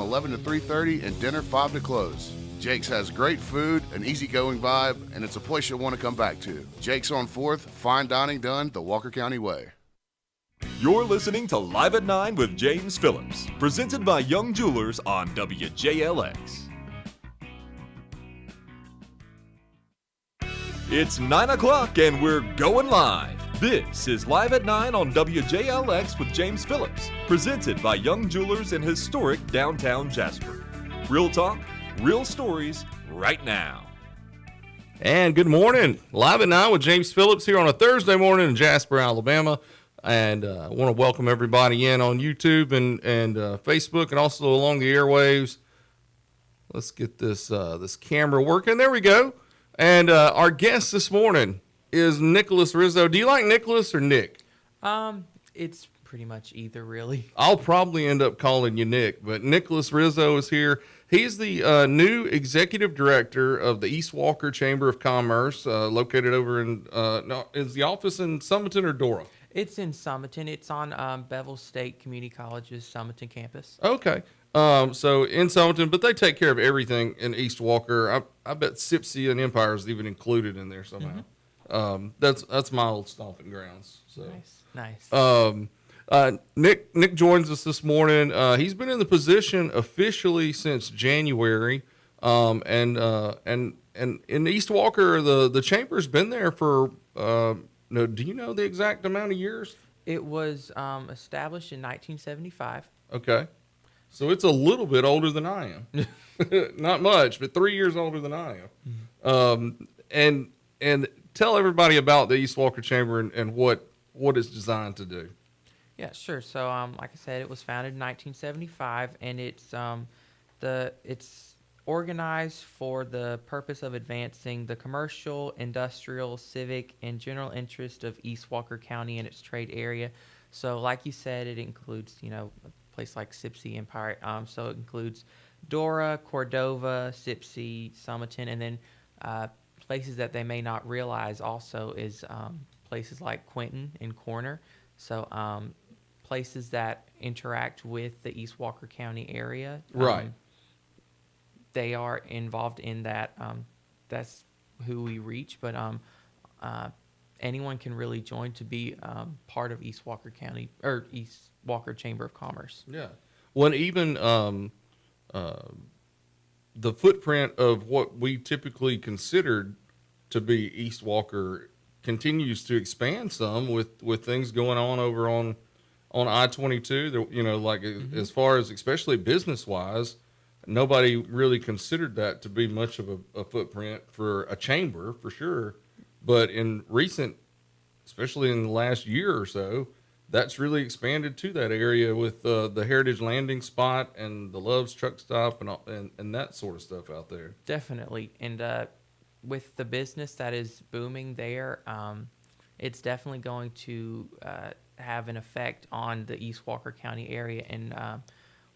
11 to 3:30 and dinner 5 to close. Jake's has great food, an easygoing vibe, and it's a place you'll want to come back to. Jake's on 4th, fine dining done the Walker County way. You're listening to Live at 9 with James Phillips, presented by Young Jewelers on WJLX. It's 9 o'clock and we're going live. This is Live at 9 on WJLX with James Phillips, presented by Young Jewelers in historic downtown Jasper. Real talk, real stories, right now. And good morning. Live at 9 with James Phillips here on a Thursday morning in Jasper, Alabama. And I want to welcome everybody in on YouTube and Facebook and also along the airwaves. Let's get this camera working. There we go. And our guest this morning is Nicholas Rizzo. Do you like Nicholas or Nick? It's pretty much either, really. I'll probably end up calling you Nick, but Nicholas Rizzo is here. He's the new executive director of the East Walker Chamber of Commerce, located over in, is the office in Summerton or Dora? It's in Summerton. It's on Bevel State Community College's Summerton campus. Okay. So in Summerton, but they take care of everything in East Walker. I bet Sipsey and Empire is even included in there somehow. Mm-hmm. That's my old stomping grounds. So nice. Nick joins us this morning. He's been in the position officially since January, and in East Walker, the chamber's been there for. No, do you know the exact amount of years? It was established in 1975. Okay. So it's a little bit older than I am. Not much, but 3 years older than I am. Mm-hmm. And tell everybody about the East Walker Chamber and what it's designed to do. Yeah, sure. So, like I said, it was founded in 1975, and it's organized for the purpose of advancing the commercial, industrial, civic, and general interest of East Walker County and its trade area. So, like you said, it includes, a place like Sipsey Empire. So it includes Dora, Cordova, Sipsey, Summerton, and then places that they may not realize also is places like Quinton and Corner. So places that interact with the East Walker County area. Right. They are involved in that. That's who we reach, but anyone can really join to be part of East Walker County or East Walker Chamber of Commerce. Yeah. Well, even the footprint of what we typically considered to be East Walker continues to expand some with things going on over on I-22. Mm-hmm. As far as especially business wise, nobody really considered that to be much of a footprint for a chamber for sure. But in recent, especially in the last year or so, that's really expanded to that area with the Heritage Landing Spot and the Love's Truck Stop and that sort of stuff out there. Definitely. And with the business that is booming there, it's definitely going to have an effect on the East Walker County area. And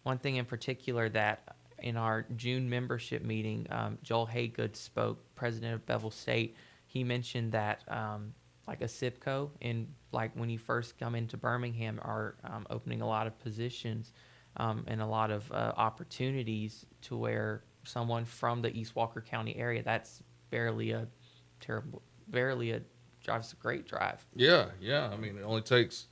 one thing in particular that in our June membership meeting, Joel Haygood spoke, president of Bevel State. He mentioned that like a SIPCO and like when you first come into Birmingham are opening a lot of positions and a lot of opportunities to where someone from the East Walker County area, that's barely a drive's a great drive. Yeah. I mean, it only takes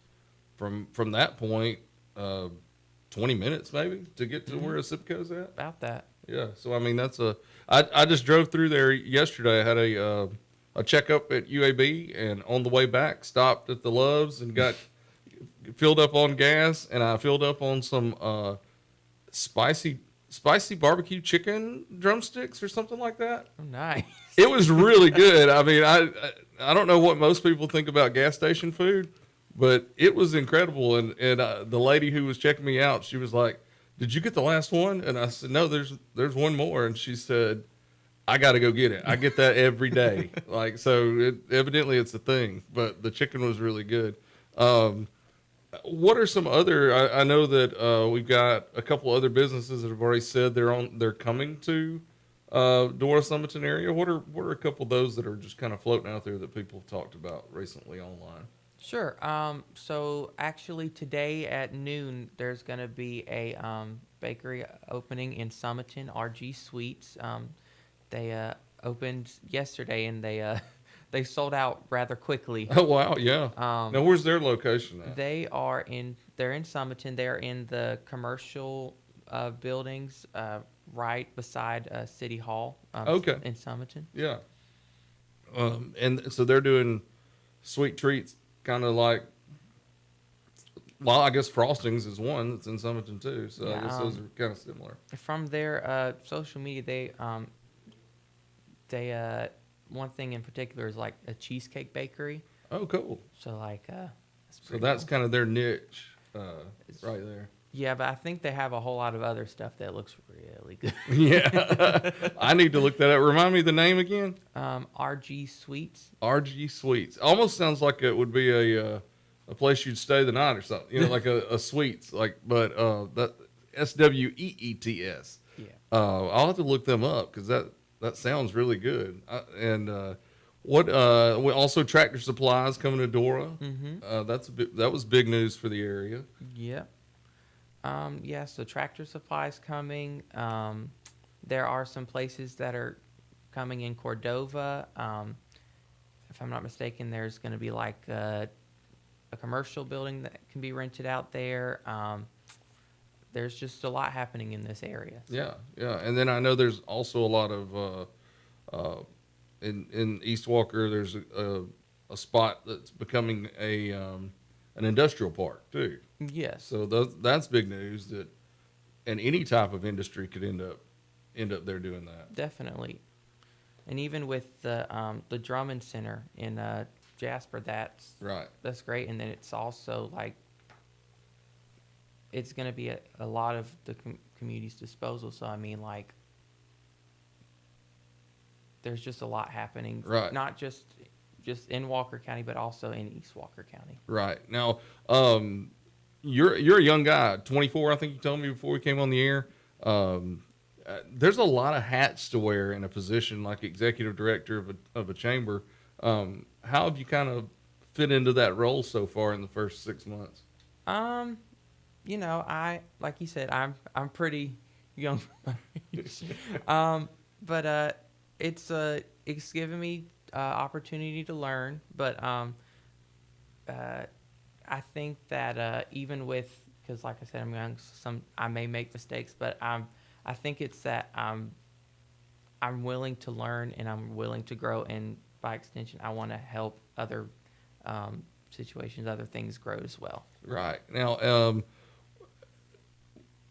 from that point 20 minutes maybe to get to where a SIPCO's at. About that. Yeah. So I mean, I just drove through there yesterday. I had a checkup at UAB, and on the way back, stopped at the Love's and got filled up on gas, and I filled up on some spicy barbecue chicken drumsticks or something like that. Oh, nice. It was really good. I mean, I don't know what most people think about gas station food, but it was incredible. And the lady who was checking me out, she was like, "Did you get the last one?" And I said, "No, there's one more." And she said, "I got to go get it. I get that every day." Evidently it's a thing, but the chicken was really good. What are some other, I know that we've got a couple other businesses that have already said they're coming to Dora Summerton area. What are a couple of those that are just kind of floating out there that people have talked about recently online? Sure. So actually today at noon, there's going to be a bakery opening in Summerton, RG Sweets. They opened yesterday and they they sold out rather quickly. Oh wow, yeah. Um, Now where's their location at? they're in Summerton. They're in the commercial buildings right beside City Hall Okay. in Summerton. Yeah. And so they're doing sweet treats, kind of like, well, I guess Frostings is one that's in Summerton too. So I Yeah, guess those are kind of similar. From their social media, they one thing in particular is like a cheesecake bakery. Oh, cool. So like that's So pretty that's cool. kind of their niche, right there. Yeah, but I think they have a whole lot of other stuff that looks really good. Yeah, I need to look that up. Remind me the name again. RG Sweets. RG Sweets. Almost sounds like it would be a place you'd stay the night or something. You know, like a sweets. But that SWEETS. Yeah. I'll have to look them up because that sounds really good. We also Tractor Supplies coming to Dora. Mm-hmm. That was big news for the area. Yeah. Yeah. So Tractor Supplies coming. There are some places that are coming in Cordova. If I'm not mistaken, there's going to be like a commercial building that can be rented out there. There's just a lot happening in this area. Yeah, yeah. And then I know there's also a lot of in East Walker. There's a spot that's becoming an industrial park too. Yes. So that's big news and any type of industry could end up there doing that. Definitely. And even with the Drummond Center in Jasper, that's Right. That's great. And then it's also like it's going to be a lot of the community's disposal. So I mean, like, there's just a lot happening. Right. Not just in Walker County, but also in East Walker County. Right. Now, you're a young guy, 24, I think you told me before we came on the air. There's a lot of hats to wear in a position like executive director of a chamber. How have you kind of fit into that role so far in the first 6 months? You know, like you said, I'm pretty young for my age. But it's given me opportunity to learn. But I think that even with, because like I said, I'm young, I may make mistakes, but I think it's that I'm willing to learn and I'm willing to grow, and by extension, I want to help other situations, other things grow as well. Right. Now,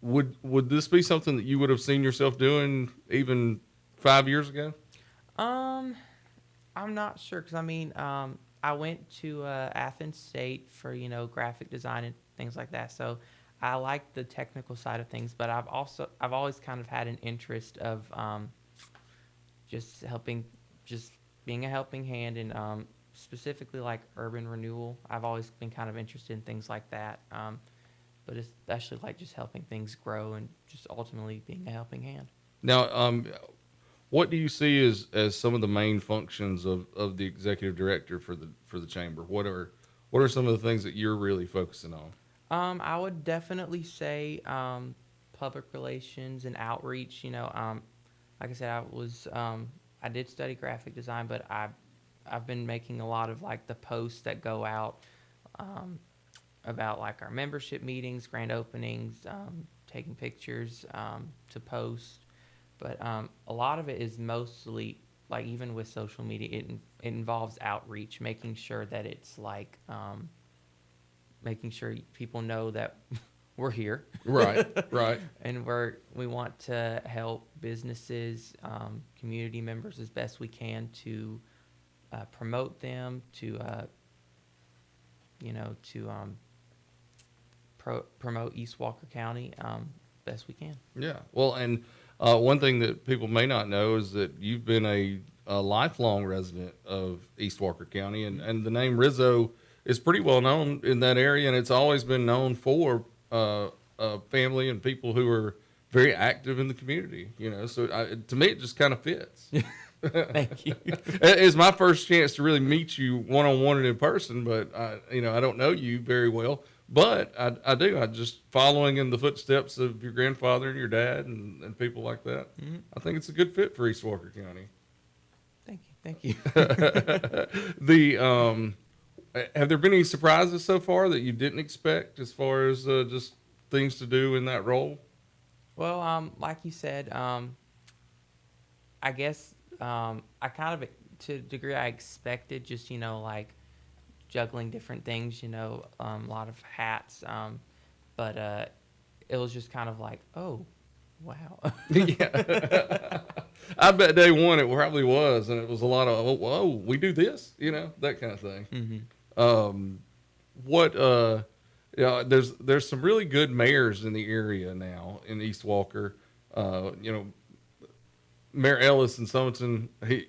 would this be something that you would have seen yourself doing even 5 years ago? I'm not sure, because I mean, I went to Athens State for graphic design and things like that. So I like the technical side of things, but I've always kind of had an interest of just being a helping hand, and specifically like urban renewal. I've always been kind of interested in things like that. But especially like just helping things grow and just ultimately being a helping hand. Now, what do you see as some of the main functions of the executive director for the chamber? What are some of the things that you're really focusing on? I would definitely say public relations and outreach. Like I said, I did study graphic design, but I've been making a lot of like the posts that go out about like our membership meetings, grand openings, taking pictures to post. But a lot of it is mostly, like, even with social media, it involves outreach, making sure that it's like making sure people know that we're here. Right, right. And we want to help businesses, community members as best we can to promote them, to promote East Walker County best we can. Yeah. Well, and one thing that people may not know is that you've been a lifelong resident of East Walker County, and the name Rizzo is pretty well known in that area, and it's always been known for family and people who are very active in the community, so to me, it just kind of fits. Thank you. It's my first chance to really meet you one-on-one and in person, but I don't know you very well, but I do. I just following in the footsteps of your grandfather and your dad and people like that. Mm-hmm. I think it's a good fit for East Walker County. Thank you. Have there been any surprises so far that you didn't expect as far as just things to do in that role? Well, like you said, I guess I kind of, to a degree, I expected just, like juggling different things, a lot of hats. But it was just kind of like, oh, wow. Yeah. I bet day one it probably was, and it was a lot of, whoa, we do this, that kind of thing. Mm-hmm. There's some really good mayors in the area now in East Walker. Mayor Ellis in Summerton,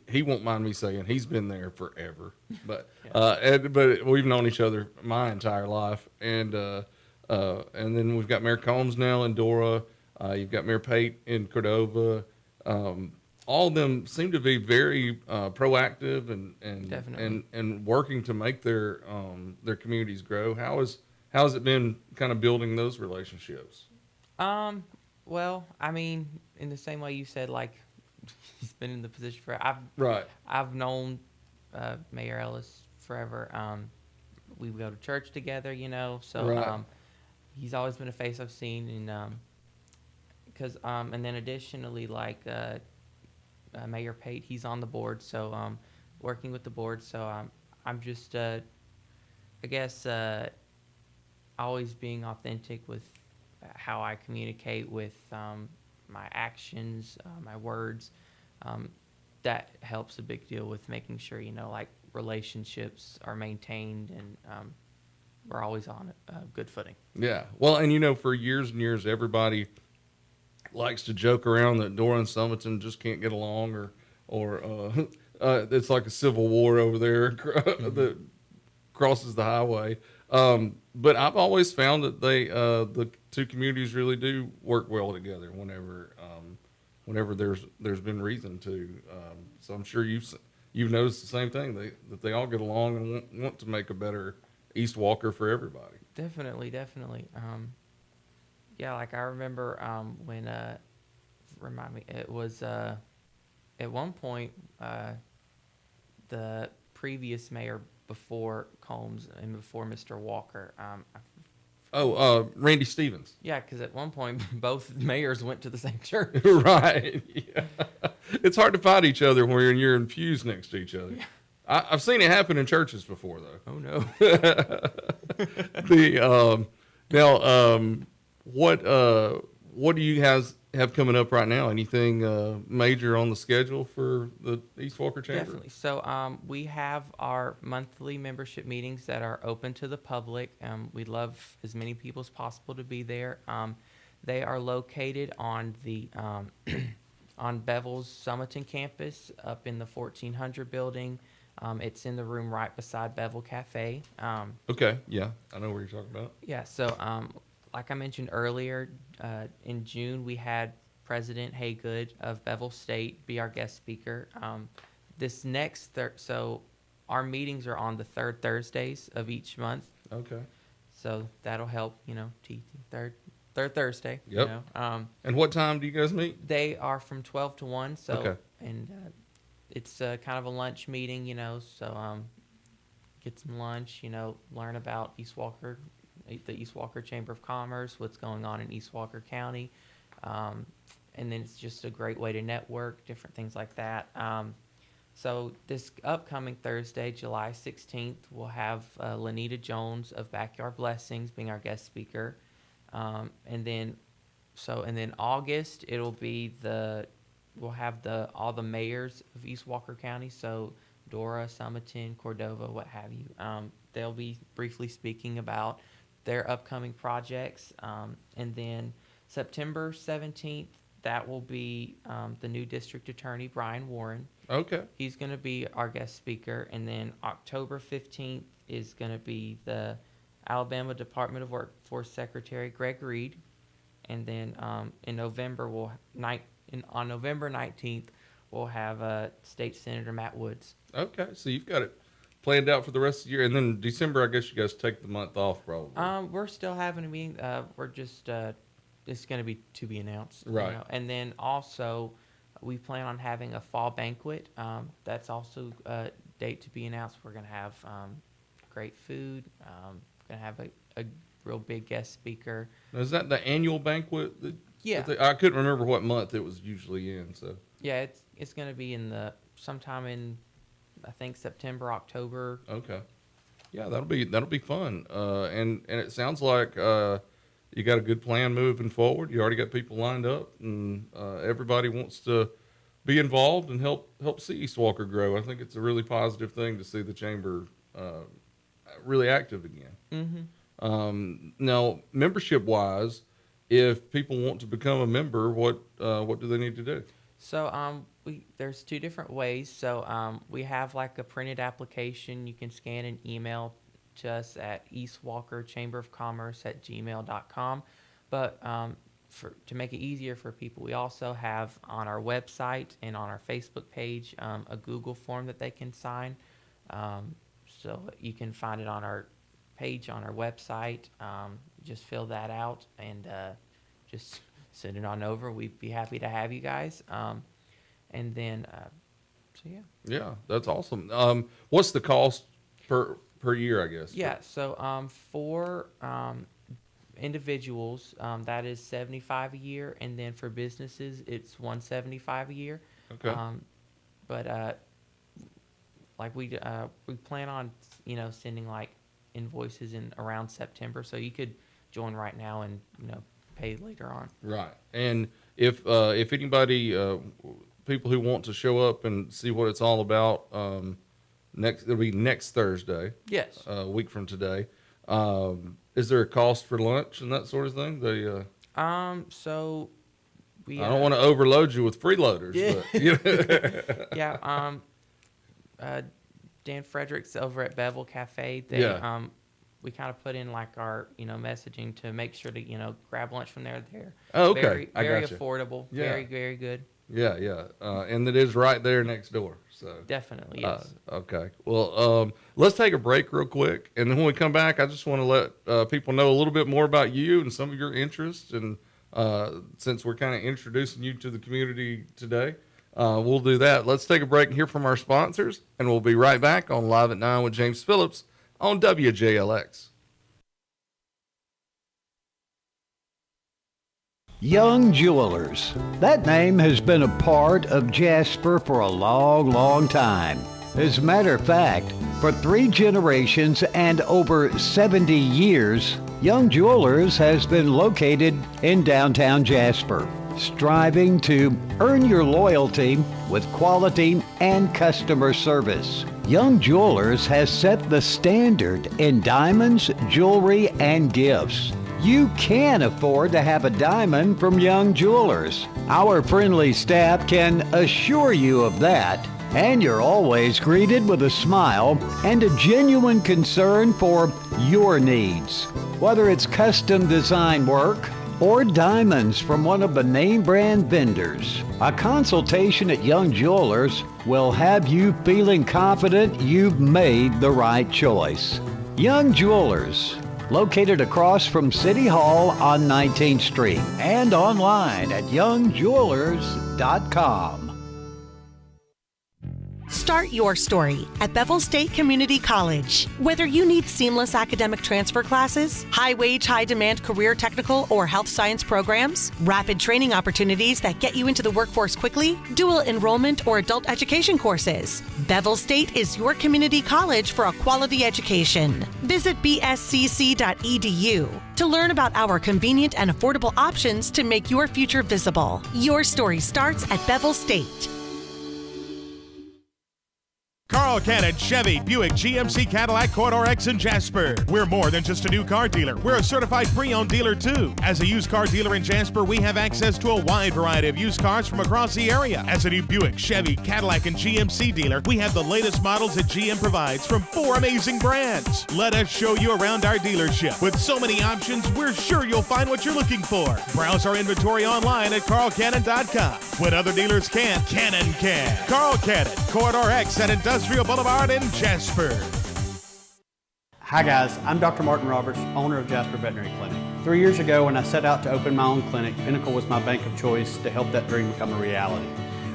he won't mind me saying he's been there forever, but but we've known each other my entire life, and then we've got Mayor Combs now in Dora. You've got Mayor Pate in Cordova. All of them seem to be very proactive and working to make their communities grow. How's it been kind of building those relationships? Well, I mean, in the same way you said, like, he's been in the position for, I've known Mayor Ellis forever. We go to church together, so he's always been a face I've seen, and then additionally, like Mayor Pate, he's on the board, so working with the board, so I'm just I guess always being authentic with how I communicate with my actions, my words. That helps a big deal with making sure, like relationships are maintained and we're always on a good footing. Yeah. Well, and for years and years, everybody likes to joke around that Dora and Summerton just can't get along or it's like a civil war over there that crosses the highway. But I've always found that the two communities really do work well together whenever there's been reason to. So I'm sure you've noticed the same thing, that they all get along and want to make a better East Walker for everybody. Definitely. Yeah, like I remember when remind me, it was at one point the previous mayor before Combs and before Mr. Walker. Randy Stevens. Yeah, because at one point both mayors went to the same church. Right. Yeah. It's hard to fight each other when you're infused next to each other. Yeah. I've seen it happen in churches before, though. Oh no. What do you guys have coming up right now? Anything major on the schedule for the East Walker Chamber? Definitely. So we have our monthly membership meetings that are open to the public. We'd love as many people as possible to be there. They are located on the on Bevel's Summerton campus up in the 1400 building. It's in the room right beside Bevel Cafe. Okay, yeah, I know where you're talking about. Yeah, so like I mentioned earlier, in June we had President Haygood of Bevel State be our guest speaker. This next so our meetings are on the third Thursdays of each month. Okay. So that'll help, third Thursday. Yep. And what time do you guys meet? They are from 12 to 1. So okay. And it's kind of a lunch meeting, so get some lunch, learn about East Walker, the East Walker Chamber of Commerce, what's going on in East Walker County. And then it's just a great way to network, different things like that. So this upcoming Thursday, July 16th, we'll have Lanita Jones of Backyard Blessings being our guest speaker. And then August, it'll be we'll have all the mayors of East Walker County, so Dora, Summerton, Cordova, what have you. They'll be briefly speaking about their upcoming projects. And then September 17th, that will be the new district attorney, Brian Warren. Okay. He's going to be our guest speaker. And then October 15th is going to be the Alabama Department of Workforce Secretary, Greg Reed. And then in November on November 19th, we'll have State Senator Matt Woods. Okay, so you've got it planned out for the rest of the year, and then December, I guess you guys take the month off, probably. We're still having a meeting. We're just it's going to be announced, right? And then also, we plan on having a fall banquet. That's also a date to be announced. We're going to have great food. We're going to have a real big guest speaker. Now, is that the annual banquet? Yeah. I couldn't remember what month it was usually in. So yeah, it's going to be sometime in, I think, September, October. Okay. Yeah, that'll be fun. And it sounds like you got a good plan moving forward. You already got people lined up, and everybody wants to be involved and help see East Walker grow. I think it's a really positive thing to see the chamber really active again. Mm-hmm. Now, membership wise, if people want to become a member, what do they need to do? So there's two different ways. So we have like a printed application. You can scan and email to us at eastwalkerchamberofcommerce@gmail.com. But to make it easier for people, we also have on our website and on our Facebook page a Google form that they can sign. So you can find it on our page on our website. Just fill that out and just send it on over. We'd be happy to have you guys. And then, so yeah. Yeah, that's awesome. What's the cost per year, I guess? Yeah, so for individuals, that is $75 a year, and then for businesses, it's $175 a year. Okay. But like we plan on sending like invoices in around September, so you could join right now and pay later on. Right. And if anybody people who want to show up and see what it's all about, it'll be next Thursday. Yes. A week from today. Is there a cost for lunch and that sort of thing? So we. I don't want to overload you with freeloaders. Yeah. But, yeah. Dan Fredericks over at Bevel Cafe. We kind of put in like our messaging to make sure to grab lunch from there. Oh, okay. Very, I very gotcha. affordable. Yeah. Very, very good. Yeah. And it is right there next door. So definitely, yes. Okay. Well, let's take a break real quick, and then when we come back, I just want to let people know a little bit more about you and some of your interests. And since we're kind of introducing you to the community today, we'll do that. Let's take a break and hear from our sponsors, and we'll be right back on Live at 9 with James Phillips on WJLX. Young Jewelers. That name has been a part of Jasper for a long, long time. As a matter of fact, for 3 generations and over 70 years, Young Jewelers has been located in downtown Jasper, striving to earn your loyalty with quality and customer service. Young Jewelers has set the standard in diamonds, jewelry, and gifts. You can afford to have a diamond from Young Jewelers. Our friendly staff can assure you of that, and you're always greeted with a smile and a genuine concern for your needs. Whether it's custom design work or diamonds from one of the name brand vendors, a consultation at Young Jewelers will have you feeling confident you've made the right choice. Young Jewelers, located across from City Hall on 19th Street and online at youngjewelers.com. Start your story at Bevel State Community College. Whether you need seamless academic transfer classes, high-wage, high-demand career technical or health science programs, rapid training opportunities that get you into the workforce quickly, dual enrollment or adult education courses, Bevel State is your community college for a quality education. Visit bscc.edu to learn about our convenient and affordable options to make your future visible. Your story starts at Bevel State. Carl Carl Cannon, Chevy, Buick, GMC, Cadillac, Corridor X, and Jasper. We're more than just a new car dealer. We're a certified pre-owned dealer, too. As a used car dealer in Jasper, we have access to a wide variety of used cars from across the area. As a new Buick, Chevy, Cadillac, and GMC dealer, we have the latest models that GM provides from 4 amazing brands. Let us show you around our dealership. With so many options, we're sure you'll find what you're looking for. Browse our inventory online at carlcannon.com. When other dealers can't, Cannon can. Carl Cannon, Corridor X at Industrial Boulevard in Jasper. Hi guys, I'm Dr. Martin Roberts, owner of Jasper Veterinary Clinic. 3 years ago when I set out to open my own clinic, Pinnacle was my bank of choice to help that dream become a reality.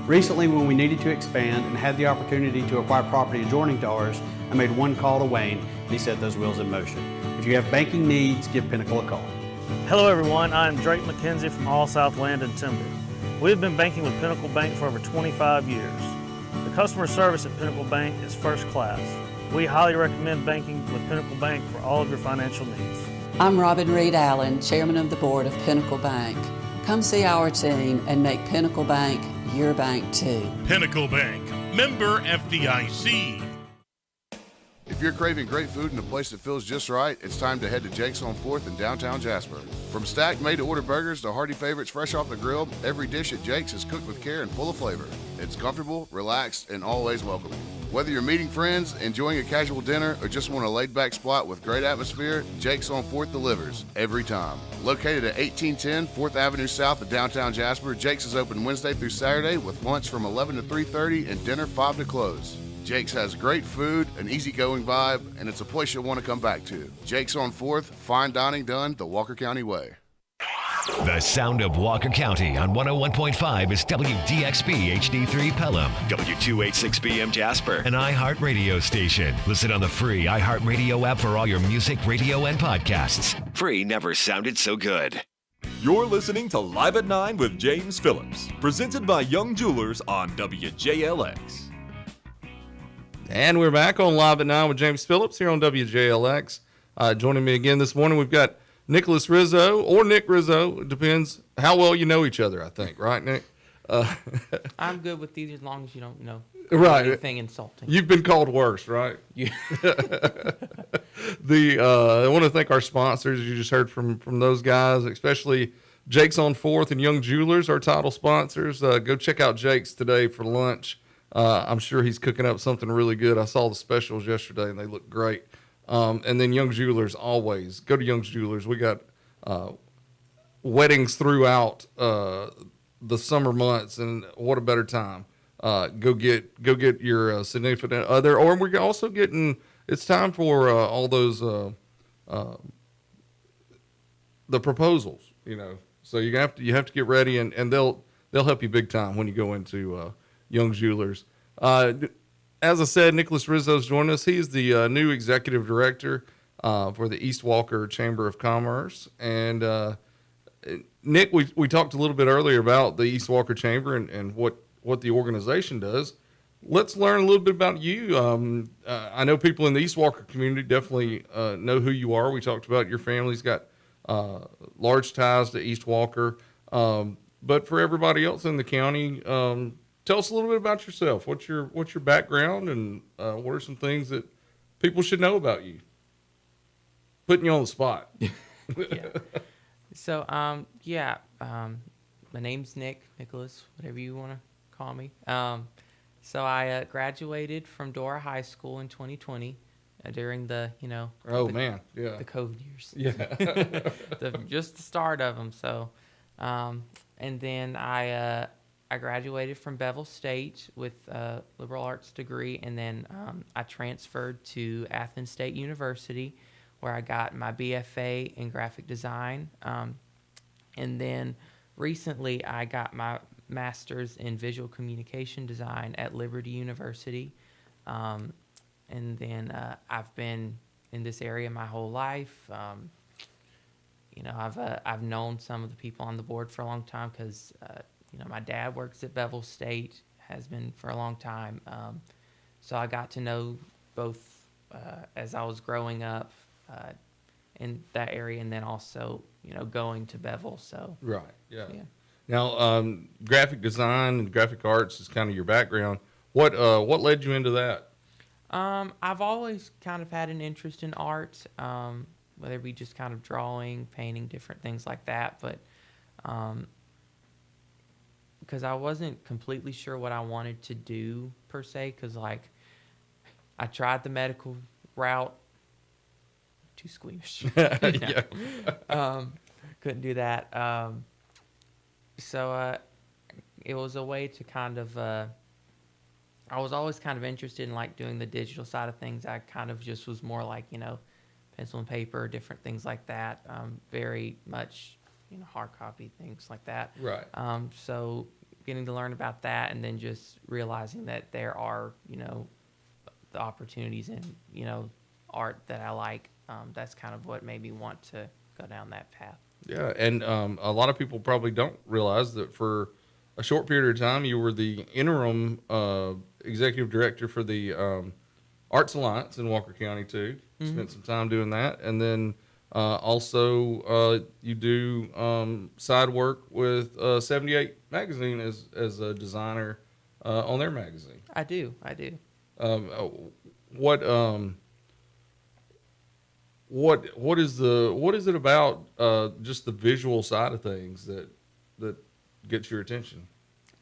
Recently, when we needed to expand and had the opportunity to acquire property adjoining to ours, I made one call to Wayne and he set those wheels in motion. If you have banking needs, give Pinnacle a call. Hello everyone, I'm Drake McKenzie from All South Land and Timber. We have been banking with Pinnacle Bank for over 25 years. The customer service at Pinnacle Bank is first class. We highly recommend banking with Pinnacle Bank for all of your financial needs. I'm Robin Reed Allen, Chairman of the Board of Pinnacle Bank. Come see our team and make Pinnacle Bank your bank too. Pinnacle Bank, member FDIC. If you're craving great food in a place that feels just right, it's time to head to Jake's on 4th in downtown Jasper. From stacked made-to-order burgers to hearty favorites fresh off the grill, every dish at Jake's is cooked with care and full of flavor. It's comfortable, relaxed, and always welcoming. Whether you're meeting friends, enjoying a casual dinner, or just want a laid-back spot with great atmosphere, Jake's on 4th delivers every time. Located at 1810 4th Avenue South of downtown Jasper, Jake's is open Wednesday through Saturday with lunch from 11 to 3:30 and dinner 5 to close. Jake's has great food, an easygoing vibe, and it's a place you'll want to come back to. Jake's on 4th, fine dining done the Walker County way. The sound of Walker County on 101.5 is WDXB HD3 Pelham, W286BM Jasper, an iHeart radio station. Listen on the free iHeart radio app for all your music, radio, and podcasts. Free never sounded so good. You're listening to Live at 9 with James Phillips, presented by Young Jewelers on WJLX. And we're back on Live at 9 with James Phillips here on WJLX. Joining me again this morning, we've got Nicholas Rizzo, or Nick Rizzo. It depends how well you know each other, I think. Right, Nick? I'm good with these as long as you don't know right. anything insulting. You've been called worse, right? Yeah. I want to thank our sponsors. You just heard from those guys, especially Jake's on 4th and Young Jewelers, our title sponsors. Go check out Jake's today for lunch. I'm sure he's cooking up something really good. I saw the specials yesterday, and they look great. And then Young Jewelers, always. Go to Young's Jewelers. We got weddings throughout the summer months, and what a better time. Go get your significant other. Or we're also getting, it's time for all those, the proposals, you know. So you have to get ready, and they'll help you big time when you go into Young Jewelers. As I said, Nicholas Rizzo's joined us. He's the new executive director for the East Walker Chamber of Commerce. And Nick, we talked a little bit earlier about the East Walker Chamber and what the organization does. Let's learn a little bit about you. I know people in the East Walker community definitely know who you are. We talked about your family's got large ties to East Walker. But for everybody else in the county, tell us a little bit about yourself. What's your background, and what are some things that people should know about you? Putting you on the spot. Yeah. So, my name's Nicholas, whatever you want to call me. So I graduated from Dora High School in 2020 during the COVID years. Yeah. Just the start of them. So, and then I graduated from Bevel State with a liberal arts degree, and then I transferred to Athens State University, where I got my BFA in graphic design. And then recently I got my master's in visual communication design at Liberty University. And then I've been in this area my whole life. I've known some of the people on the board for a long time because my dad works at Bevel State, has been for a long time. So I got to know both as I was growing up in that area, and then also, going to Bevel. So right, yeah. Now, graphic design and graphic arts is kind of your background. What led you into that? I've always kind of had an interest in art, whether it be just kind of drawing, painting, different things like that. But because I wasn't completely sure what I wanted to do per se, because like I tried the medical route, too squeamish. Yeah. Couldn't do that. So it was a way to kind of. I was always kind of interested in like doing the digital side of things. I kind of just was more like, pencil and paper, different things like that. Very much, hard copy, things like that. Right. So getting to learn about that, and then just realizing that there are, the opportunities in, art that I like. That's kind of what made me want to go down that path. Yeah, and a lot of people probably don't realize that for a short period of time, you were the interim executive director for the Arts Alliance in Walker County too. Spent some time doing that, and then also you do side work with 78 Magazine as a designer on their magazine. I do. What is it about just the visual side of things that gets your attention?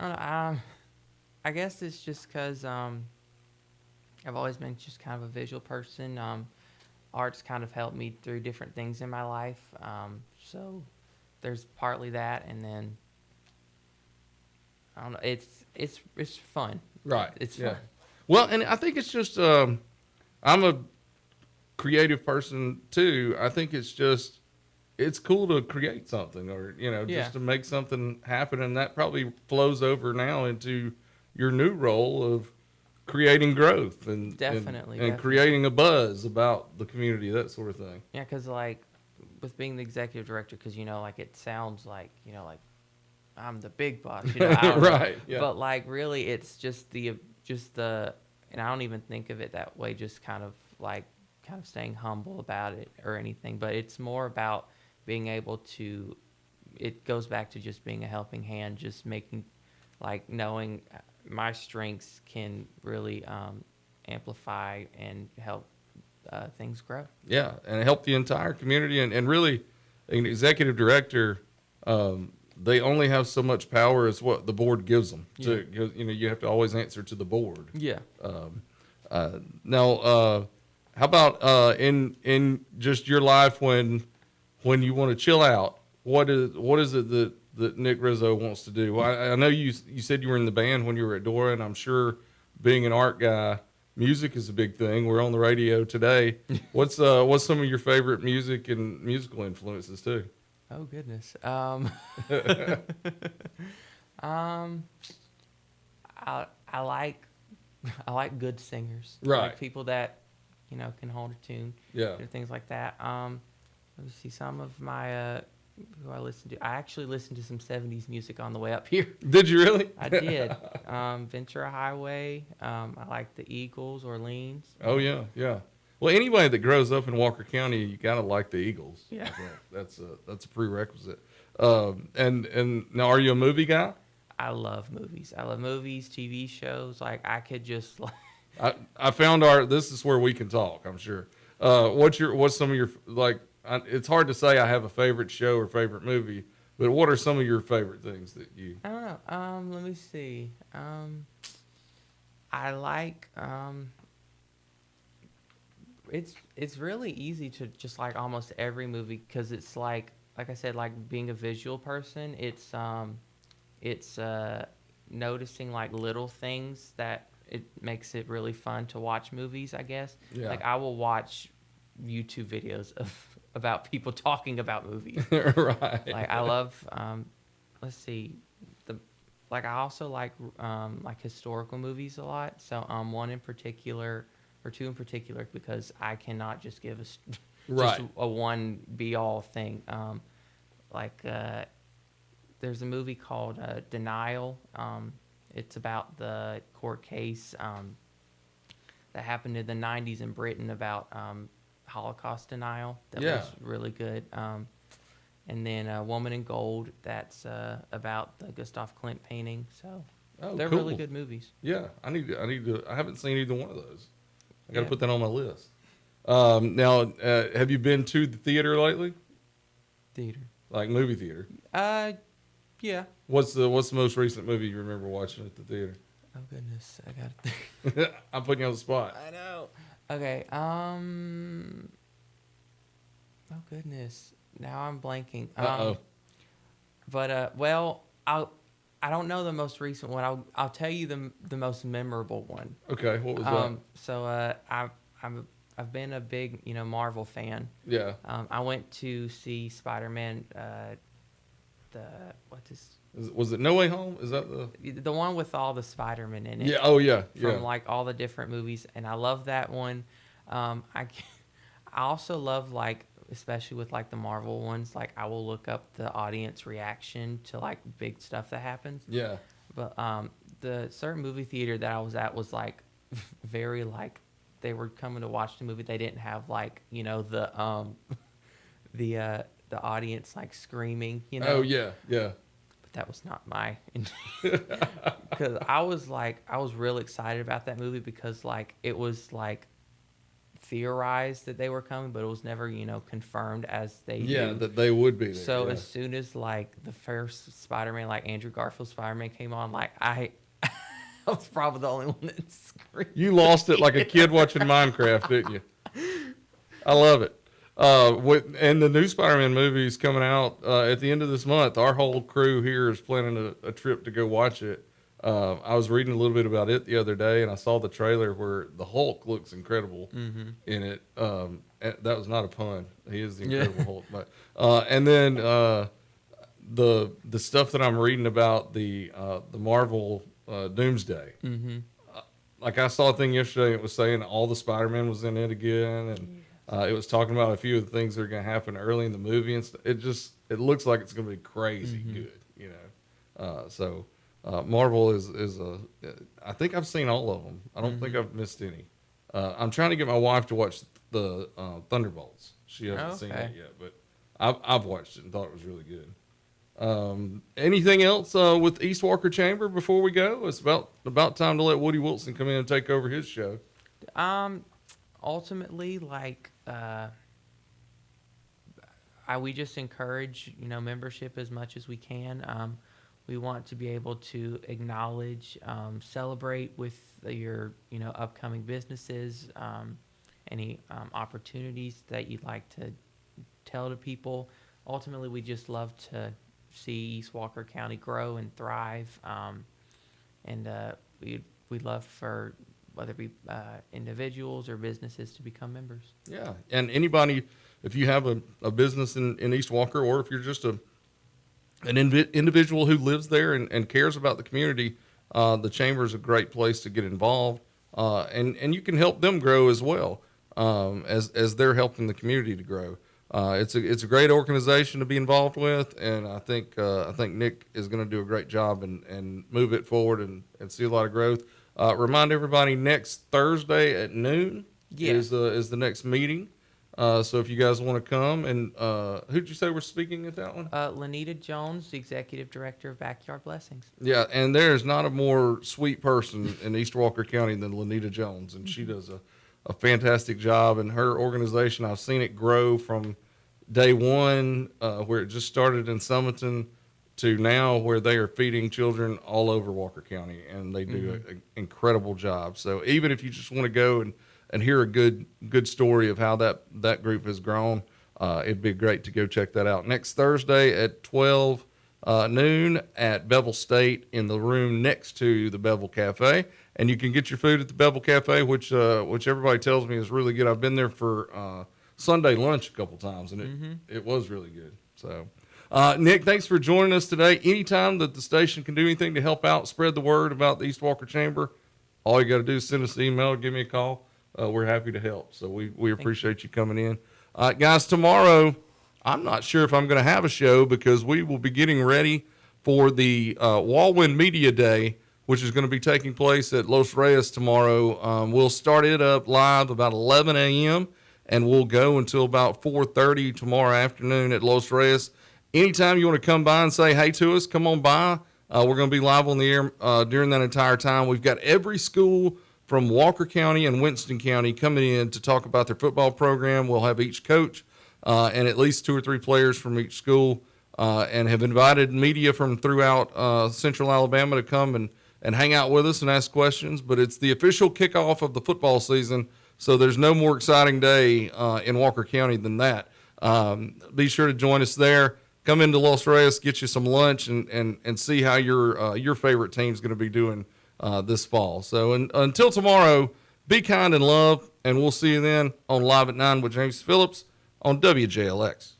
I guess it's just because I've always been just kind of a visual person. Art's kind of helped me through different things in my life. So there's partly that, and then I don't know. It's fun. Right. It's yeah. fun. Well, and I think it's just I'm a creative person too. I think it's cool to create something, or just to make something happen, and that probably flows over now into your new role of creating growth and Definitely. creating a buzz about the community, that sort of thing. Yeah, because like with being the executive director, because like it sounds like like I'm the big boss, I don't know. Right. Yeah. But like really, it's just the and I don't even think of it that way. Just kind of staying humble about it or anything. But it's more about being able to. It goes back to just being a helping hand, just making, knowing my strengths can really amplify and help things grow. Yeah, and help the entire community, and really, an executive director, they only have so much power as what the board gives them. Yeah. You have to always answer to the board. Yeah. Now, how about in just your life when you want to chill out? What is it that Nick Rizzo wants to do? Well, I know you said you were in the band when you were at Dora, and I'm sure being an art guy, music is a big thing. We're on the radio today. What's some of your favorite music and musical influences too? Oh goodness. I like good singers. Right. Like people that can hold a tune. Yeah. And things like that. Let me see some of my who I listen to. I actually listened to some 70s music on the way up here. Did you really? I did. Ventura Highway. I like the Eagles, Orleans. Oh yeah, yeah. Well, anybody that grows up in Walker County, you gotta like the Eagles. Yeah. That's a prerequisite. And now, are you a movie guy? I love movies. I love movies, TV shows. Like I could just. I found this is where we can talk, I'm sure. What's some of your it's hard to say I have a favorite show or favorite movie, but what are some of your favorite things that you? I don't know. Let me see. I like. It's really easy to just like almost every movie, because it's like I said, like being a visual person. It's noticing like little things that it makes it really fun to watch movies, I guess. Yeah. Like I will watch YouTube videos about people talking about movies. Right. Like I love let's see, I also like historical movies a lot. So one in particular or two in particular, because I cannot just give just a one be all thing. There's a movie called Denial. It's about the court case that happened in the 90s in Britain about Holocaust denial. That was really good. And then Woman in Gold, that's about the Gustav Klimt painting. So they're cool. really good movies. Yeah, I haven't seen either one of those. I got to Yeah. put that on my list. Now, have you been to the theater lately? Theater. Like movie theater? Yeah. What's the most recent movie you remember watching at the theater? Oh goodness, I gotta think. I'm putting you on the spot. I know. Okay. Oh goodness. Now I'm blanking. Uh-oh. But well, I don't know the most recent one. I'll tell you the most memorable one. Okay, what was that? So I've been a big Marvel fan. Yeah. I went to see Spider-Man. Was it No Way Home? Is that The one with all the Spider-Man in it. Yeah. Oh yeah. From Yeah. like all the different movies, and I love that one. I also love, like, especially with like the Marvel ones, like I will look up the audience reaction to like big stuff that happens. Yeah. But the certain movie theater that I was at was like very like they were coming to watch the movie. They didn't have like the audience like screaming. Oh yeah. Yeah. But that was not my because I was real excited about that movie because like it was like theorized that they were coming, but it was never confirmed as they do. That they would be there. So yeah. as soon as like the first Spider-Man, like Andrew Garfield Spider-Man came on, like I was probably the only one that screamed. You lost it like a kid watching Minecraft, didn't you? I love it. And the new Spider-Man movie is coming out at the end of this month. Our whole crew here is planning a trip to go watch it. I was reading a little bit about it the other day, and I saw the trailer where the Hulk looks incredible in it. And that was not a pun. He is the Incredible Hulk. But and then the stuff that I'm reading about the Marvel Doomsday. Like I saw a thing yesterday. It was saying all the Spider-Man was in it again, and it was talking about a few of the things that are going to happen early in the movie, and it looks like it's going to be crazy good. So. Marvel is I think I've seen all of them. I don't think I've missed any. I'm trying to get my wife to watch the Thunderbolts. She hasn't seen it yet, but I've watched it and thought it was really good. Anything else with East Walker Chamber before we go? It's about time to let Woody Wilson come in and take over his show. Ultimately, like we just encourage membership as much as we can. We want to be able to acknowledge, celebrate with your, upcoming businesses, any opportunities that you'd like to tell to people. Ultimately, we just love to see East Walker County grow and thrive, and we'd love for whether it be individuals or businesses to become members. Yeah, and anybody, if you have a business in East Walker, or if you're just an individual who lives there and cares about the community, the chamber is a great place to get involved, and you can help them grow as well, as they're helping the community to grow. It's a great organization to be involved with, and I think Nick is going to do a great job and move it forward and see a lot of growth. Remind everybody, next Thursday at noon is the next meeting. So if you guys want to come, and who'd you say were speaking at that one? Lanita Jones, the Executive Director of Backyard Blessings. Yeah, and there's not a more sweet person in East Walker County than Lanita Jones, and she does a fantastic job. And her organization, I've seen it grow from day one, where it just started in Summerton, to now where they are feeding children all over Walker County, and they do an incredible job. So even if you just want to go and hear a good story of how that group has grown, it'd be great to go check that out. Next Thursday at 12 noon at Bevel State in the room next to the Bevel Cafe. And you can get your food at the Bevel Cafe, which everybody tells me is really good. I've been there for Sunday lunch a couple times, and it was really good. So, Nick, thanks for joining us today. Anytime that the station can do anything to help out, spread the word about the East Walker Chamber, all you got to do is send us an email or give me a call. We're happy to help. So we appreciate you coming in. Guys, tomorrow, I'm not sure if I'm going to have a show because we will be getting ready for the Walwyn Media Day, which is going to be taking place at Los Reyes tomorrow. We'll start it up live about 11 a.m., and we'll go until about 4:30 tomorrow afternoon at Los Reyes. Anytime you want to come by and say hey to us, come on by. We're going to be live on the air during that entire time. We've got every school from Walker County and Winston County coming in to talk about their football program. We'll have each coach and at least 2 or 3 players from each school, and have invited media from throughout Central Alabama to come and hang out with us and ask questions. But it's the official kickoff of the football season, so there's no more exciting day in Walker County than that. Be sure to join us there. Come into Los Reyes, get you some lunch, and see how your favorite team's going to be doing this fall. So until tomorrow, be kind and love, and we'll see you then on Live at 9 with James Phillips on WJLX.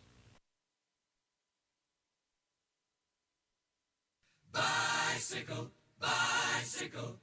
Bicycle, bicycle.